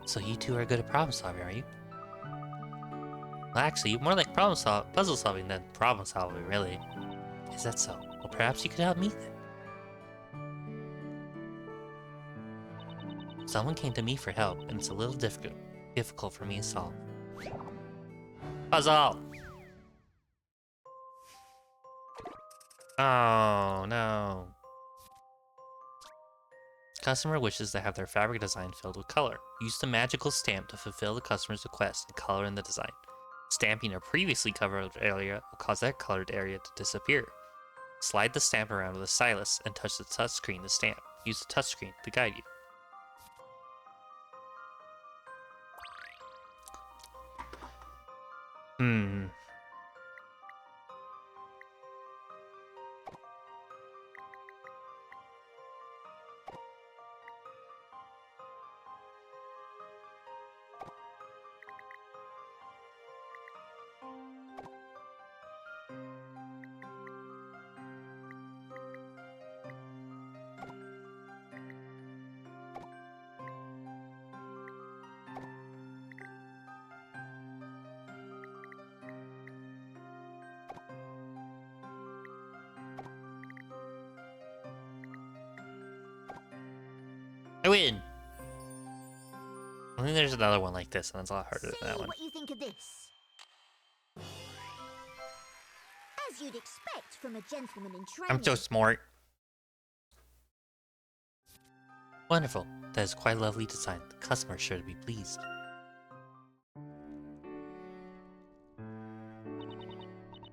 So you two are good at problem solving, are you? Well, actually, more like puzzle solving than problem solving, really. Is that so? Well, perhaps you could help me then. Someone came to me for help, and it's a little difficult for me to solve. Puzzle! Oh, no. Customer wishes to have their fabric design filled with color. Use the magical stamp to fulfill the customer's request and color in the design. Stamping a previously covered area will cause that colored area to disappear. Slide the stamp around with a stylus and touch the touchscreen to stamp. Use the touchscreen to guide you. I win! I think there's another one like this, and it's a lot harder than that one. What you think of this? As you'd expect from a gentleman in training. I'm so smart. Wonderful. That is quite a lovely design. The customer is sure to be pleased.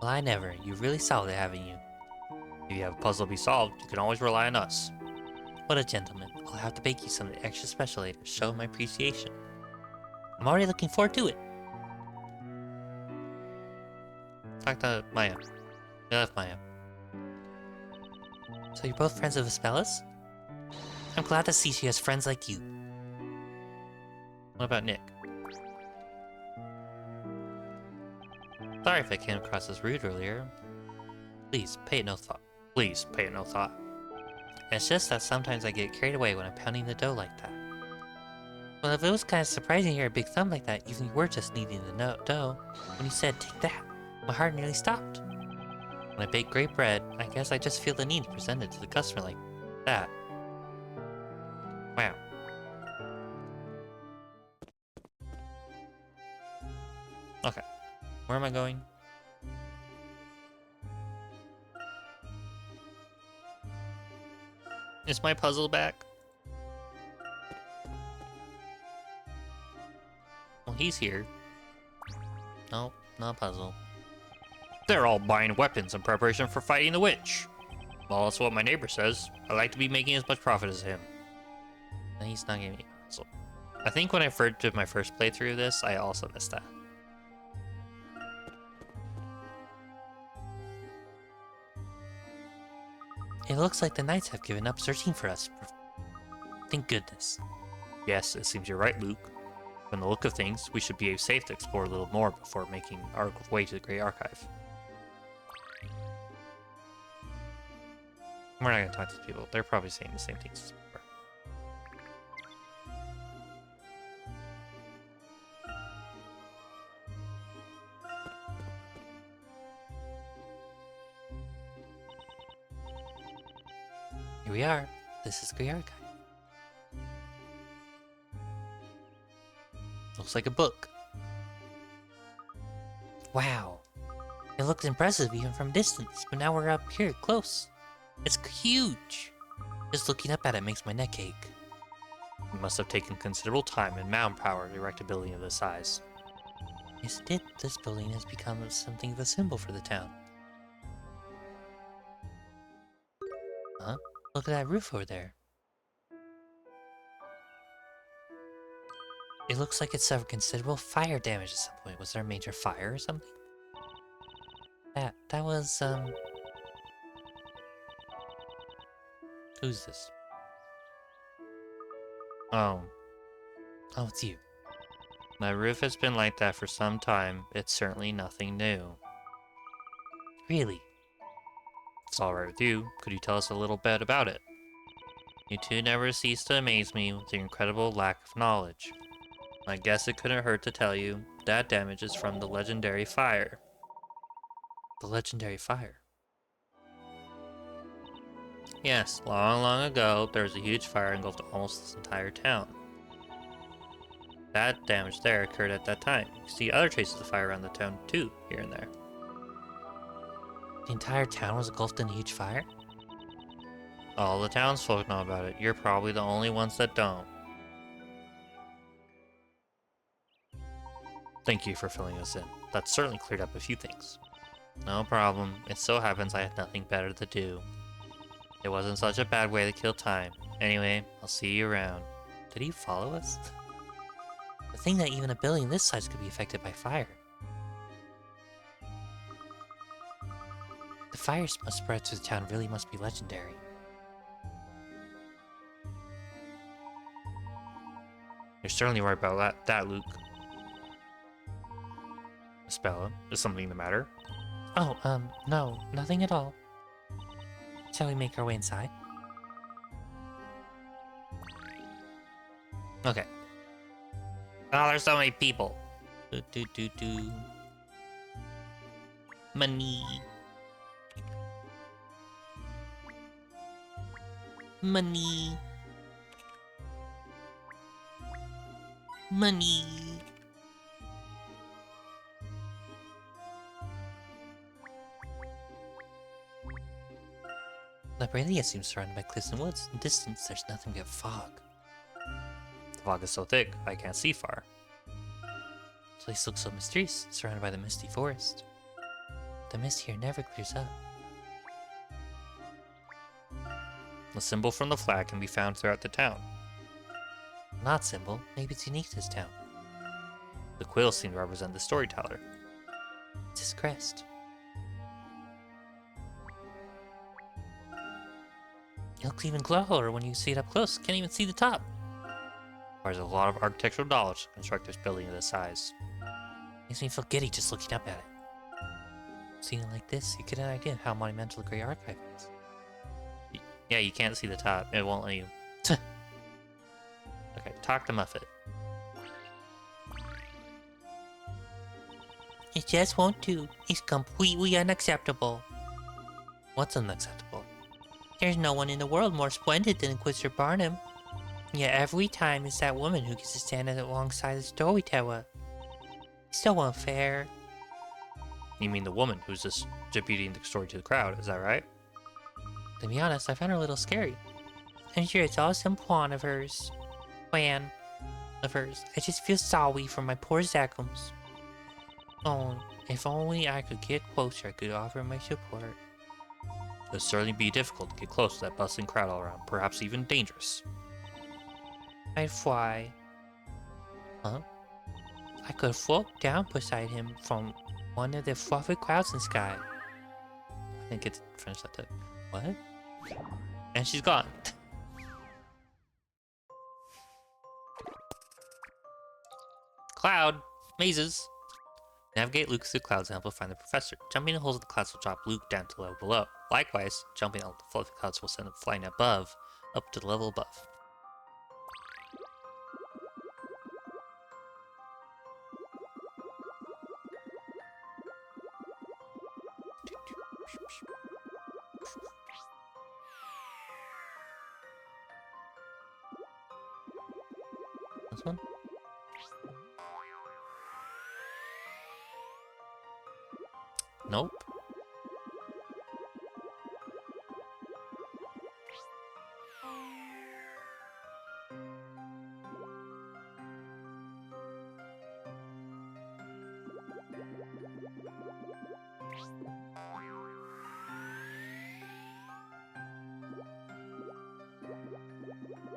Well, I never. You've really solved it, haven't you? If you have a puzzle to be solved, you can always rely on us. What a gentleman. I'll have to bake you something extra special later to show my appreciation. I'm already looking forward to it. Talk to Maya. I left Maya. So you're both friends of Vespella's? I'm glad to see she has friends like you. What about Nick? Sorry if I came across as rude earlier. Please, pay it no thought. Please, pay it no thought. It's just that sometimes I get carried away when I'm pounding the dough like that. Well, if it was kind of surprising to hear a big thumb like that, even if you were just kneading the dough, when you said, take that, my heart nearly stopped. When I bake great bread, I guess I just feel the need to present it to the customer like that. Wow. Okay, where am I going? Is my puzzle back? Well, he's here. Nope, not a puzzle. They're all buying weapons in preparation for fighting the witch. Well, that's what my neighbor says. I like to be making as much profit as him. And he's not giving me a puzzle. I think when I first did my first playthrough of this, I also missed that. It looks like the knights have given up searching for us. Thank goodness. Yes, it seems you're right, Luke. From the look of things, we should be safe to explore a little more before making our way to the Great Archive. We're not going to talk to these people. They're probably saying the same things as before. Here we are. This is Great Archive. Looks like a book. Wow. It looks impressive even from distance, but now we're up here, close. It's huge. Just looking up at it makes my neck ache. It must have taken considerable time and manpower to erect a building of this size. Yes, it did. This building has become something of a symbol for the town. Huh? Look at that roof over there. It looks like it suffered considerable fire damage at some point. Was there a major fire or something? That was, Who's this? Oh, Oh, it's you. that roof has been like that for some time. It's certainly nothing new. Really? It's alright with you. Could you tell us a little bit about it? You two never cease to amaze me with your incredible lack of knowledge. I guess it couldn't hurt to tell you that damage is from the legendary fire. The legendary fire. Yes, long, long ago, there was a huge fire engulfed almost this entire town. That damage there occurred at that time. You see other traces of fire around the town too, here and there. The entire town was engulfed in a huge fire? All the townsfolk know about it. You're probably the only ones that don't. Thank you for filling us in. That certainly cleared up a few things. No problem. It so happens I had nothing better to do. It wasn't such a bad way to kill time. Anyway, I'll see you around. Did he follow us? The thing that even a building this size could be affected by fire. The fire must spread through the town really must be legendary. You're certainly right about that, Luke. Spella, is something the matter? Oh, no, nothing at all. Shall we make our way inside? Okay. Oh, there's so many people. Money. Money. Money. Labyrinthia seems surrounded by cliffs and woods. In the distance, there's nothing but fog. The fog is so thick, I can't see far. This place looks so mysterious, surrounded by the misty forest. The mist here never clears up. The symbol from the flag can be found throughout the town. Not symbol, maybe it's unique to this town. The quills seem to represent the storyteller. It's his crest. It looks even cooler when you see it up close. Can't even see the top. Requires a lot of architectural knowledge to construct this building of this size. Makes me feel giddy just looking up at it. Seeing it like this, you get an idea of how monumental the Great Archive is. Yeah, you can't see the top. It won't let you. Okay, talk to Muffet. It just won't do. It's completely unacceptable. What's unacceptable? There's no one in the world more splendid than Inquisitor Barnum. Yet every time it's that woman who gets to stand alongside the storyteller. It's so unfair. You mean the woman who's just distributing the story to the crowd, is that right? To be honest, I find her a little scary. I'm sure it's all some plan of hers. I just feel sorry for my poor Zackums. Oh, if only I could get closer, I could offer my support. It would certainly be difficult to get close to that bustling crowd all around, perhaps even dangerous. I'd fly. Huh? I could float down beside him from one of the fluffy clouds in the sky. I didn't get to finish that tip. What? And she's gone. Cloud. Mazes. Navigate Luke through the clouds and help him find the professor. Jumping the holes in the clouds will drop Luke down to the level below. Likewise, jumping out the fluffy clouds will send him flying above, up to the level above. This one? Nope.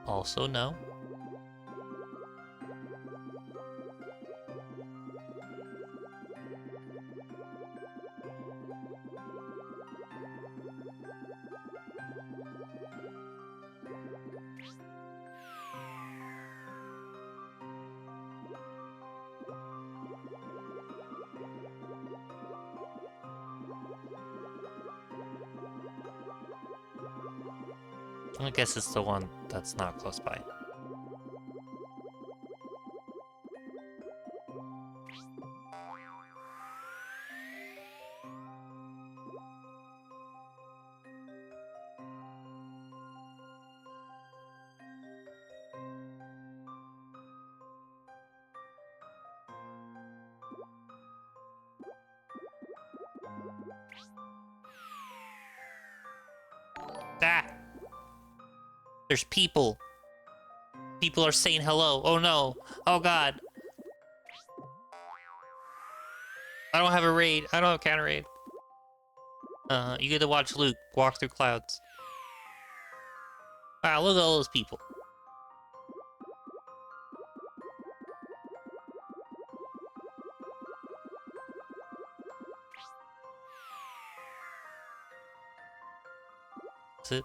Also no. I guess it's the one that's not close by. Ah! There's people. People are saying hello. Oh no. Oh god. I don't have a raid. I don't have a counter raid. You get to watch Luke walk through clouds. Wow, look at all those people. That's it.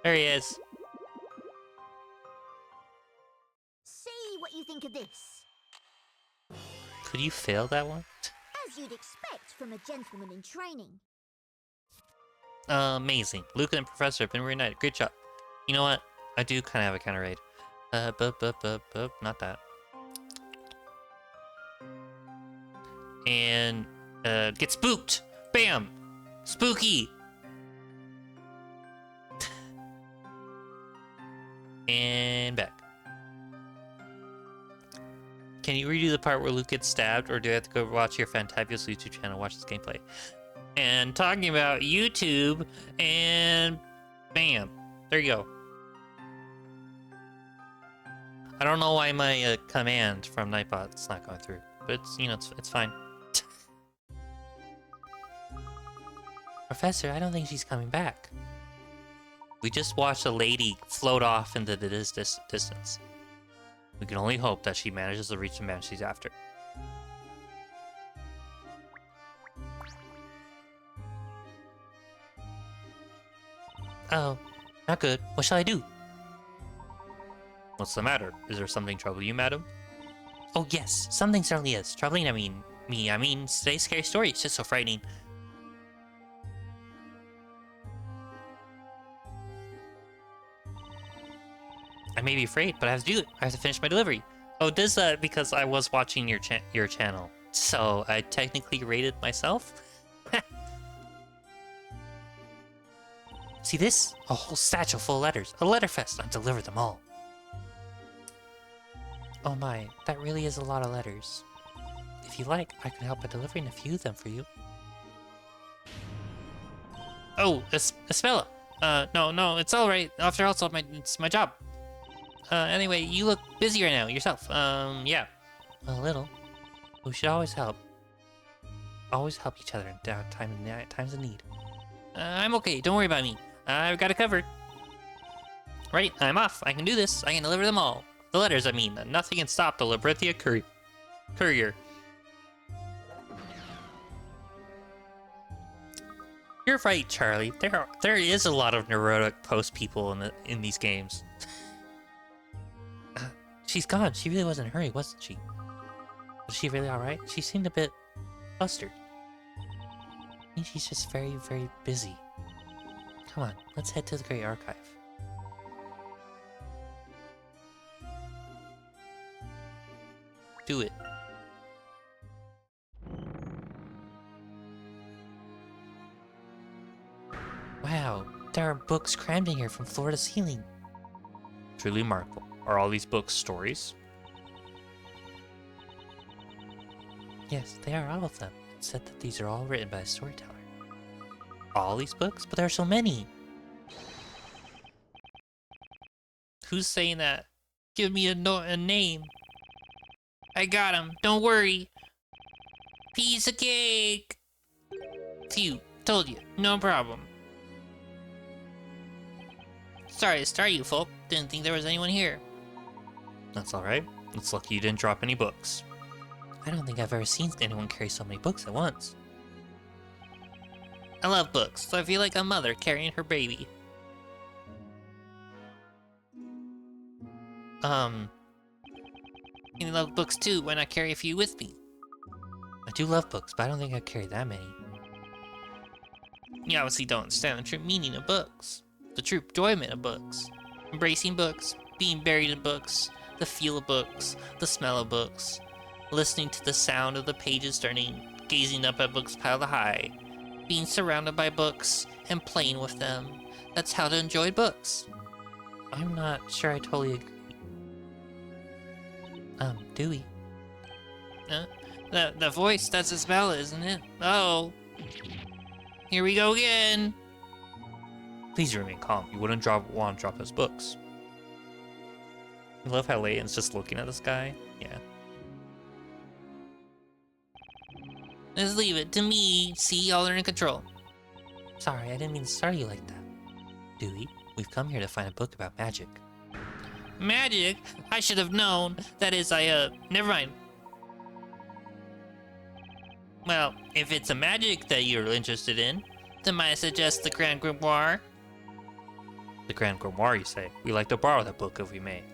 There he is. See what you think of this. Could you fail that one? As you'd expect from a gentleman in training. Amazing. Luke and the professor have been reunited. Great job. You know what? I do kind of have a counter raid. Not that. And, get spooked! Bam! Spooky! And back. Can you redo the part where Luke gets stabbed, or do I have to go watch your Fantabulous YouTube channel and watch this gameplay? And talking about YouTube, and bam, there you go. I don't know why my command from Nightbot's not going through, but it's, you know, it's fine. Professor, I don't think she's coming back. We just watched a lady float off into the distance. We can only hope that she manages to reach the man she's after. Oh, not good. What shall I do? What's the matter? Is there something troubling you, madam? Oh yes, something certainly is. Troubling, I mean, today's scary story is just so frightening. I may be afraid, but I have to do it. I have to finish my delivery. Oh, does that because I was watching your channel, so I technically rated myself? See this? A whole satchel full of letters. A letter fest. I've delivered them all. Oh my, that really is a lot of letters. If you like, I could help by delivering a few of them for you. Oh, Espella. No, it's all right. After all, it's my job. Anyway, you look busy right now yourself. Yeah. A little. We should always help. Always help each other in times of need. I'm okay. Don't worry about me. I've got it covered. Right, I'm off. I can do this. I can deliver them all. The letters, I mean. Nothing can stop the Labyrinthia courier. You're right, Charlie. There is a lot of neurotic post people in these games. She's gone. She really was in a hurry, wasn't she? Was she really alright? She seemed a bit flustered. I think she's just very, very busy. Come on, let's head to the Great Archive. Do it. Wow, there are books crammed in here from floor to ceiling. Truly remarkable. Are all these books stories? Yes, they are all of them. It said that these are all written by a storyteller. All these books? But there are so many! Who's saying that? Give me a name. I got him. Don't worry. Piece of cake. Phew. Told you. No problem. Sorry to start you, folk. Didn't think there was anyone here. That's alright. It's lucky you didn't drop any books. I don't think I've ever seen anyone carry so many books at once. I love books, so I feel like a mother carrying her baby. You love books too. Why not carry a few with me? I do love books, but I don't think I'd carry that many. You obviously don't understand the true meaning of books. The true enjoyment of books. Embracing books, being buried in books, the feel of books, the smell of books, listening to the sound of the pages turning, gazing up at books piled high, being surrounded by books, and playing with them. That's how to enjoy books. I'm not sure I totally agree. Dewey. The voice, that's Isabella, isn't it? Oh. Here we go again. Please remain calm. You wouldn't want to drop those books. I love how Layton's just looking at this guy. Yeah. Just leave it to me. See, y'all are in control. Sorry, I didn't mean to startle you like that. Dewey, we've come here to find a book about magic. Magic? I should have known. That is, never mind. Well, if it's a magic that you're interested in, then might I suggest the Grand Grimoire? The Grand Grimoire, you say? We'd like to borrow that book if we may.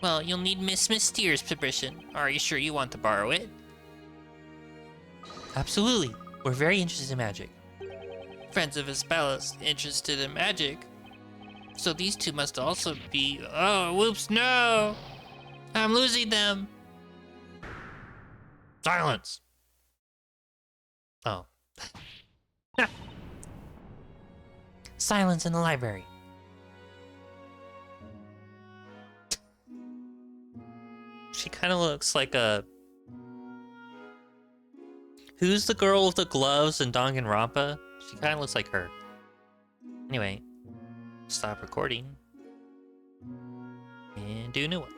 Well, you'll need Miss Mysterio's permission. Are you sure you want to borrow it? Absolutely. We're very interested in magic. Friends of Isabella's interested in magic. So these two must also be... Oh, whoops, no! I'm losing them! Silence! Oh. Silence in the library. She kind of looks like a... Who's the girl with the gloves in Danganronpa? She kind of looks like her. Anyway, stop recording. And do a new one.